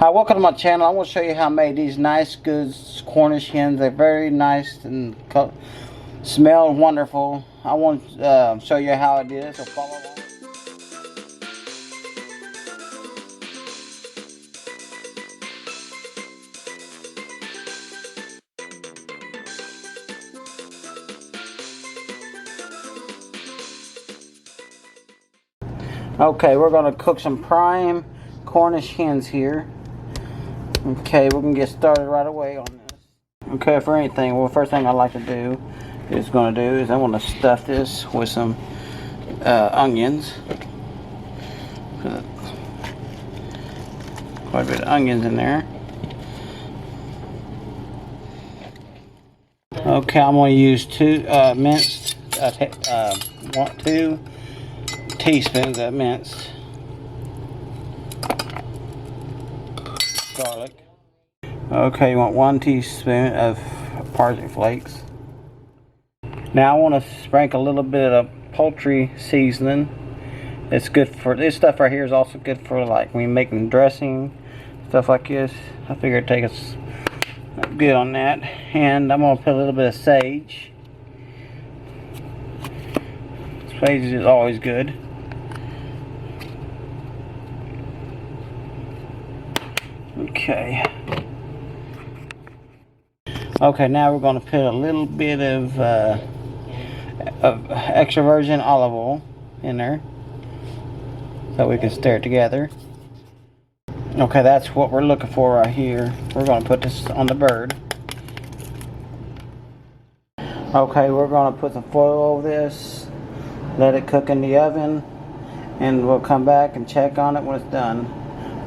Hi, welcome to my channel. I want to show you how I made these nice, good Cornish hens. They're very nice and smell wonderful. I want to show you how I did it, so follow along. Okay, we're going to cook some prime Cornish hens here. Okay, we're going to get started right away on this. Okay, for anything, well, first thing I like to do is I want to stuff this with some onions. Quite a bit of onions in there. Okay, I'm going to use two teaspoons of minced garlic. Okay, you want 1 teaspoon of parsley flakes. Now I want to sprinkle a little bit of poultry seasoning. It's good for this stuff right here. Is also good for like when you're making dressing, stuff like this. I figure it'd take us good on that. And I'm going to put a little bit of sage. Sage is always good. Okay, now we're going to put a little bit of extra virgin olive oil in there so we can stir it together. Okay, that's what we're looking for right here. We're going to put this on the bird. Okay, we're going to put some foil over this, let it cook in the oven, and we'll come back and check on it when it's done.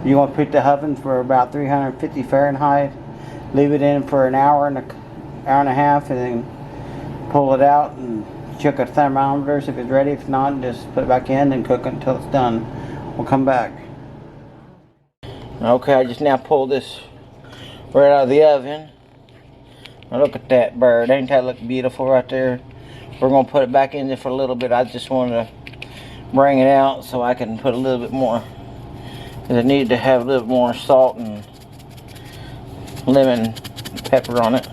You want to put the oven for about 350 Fahrenheit. Leave it in for an hour and a half, and then pull it out and check a thermometer if it's ready. If not, just put it back in and cook it until it's done. We'll come back. Okay, I just now pulled this right out of the oven. Now look at that bird. Ain't that look beautiful right there? We're going to put it back in there for a little bit. I just wanted to bring it out so I can put a little bit more. I need to have a little more salt and lemon pepper on it.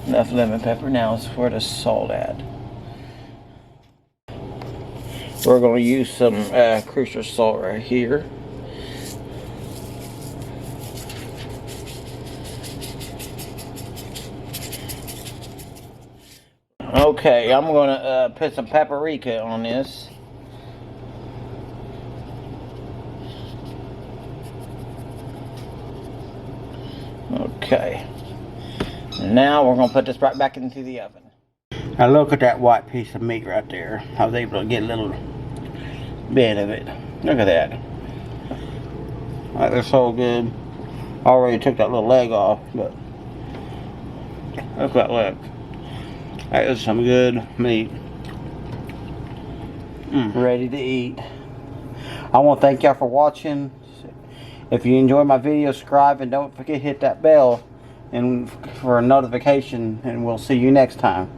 Enough lemon pepper. Now is where the salt at. We're going to use some kosher salt right here. Okay, I'm going to put some paprika on this. Okay. Now we're going to put this right back into the oven. Now look at that white piece of meat right there. I was able to get a little bit of it. Look at that. That is so good. I already took that little leg off, but look at that leg. That is some good meat. Ready to eat. I want to thank y'all for watching. If you enjoy my video, subscribe and don't forget to hit that bell and for a notification, and we'll see you next time.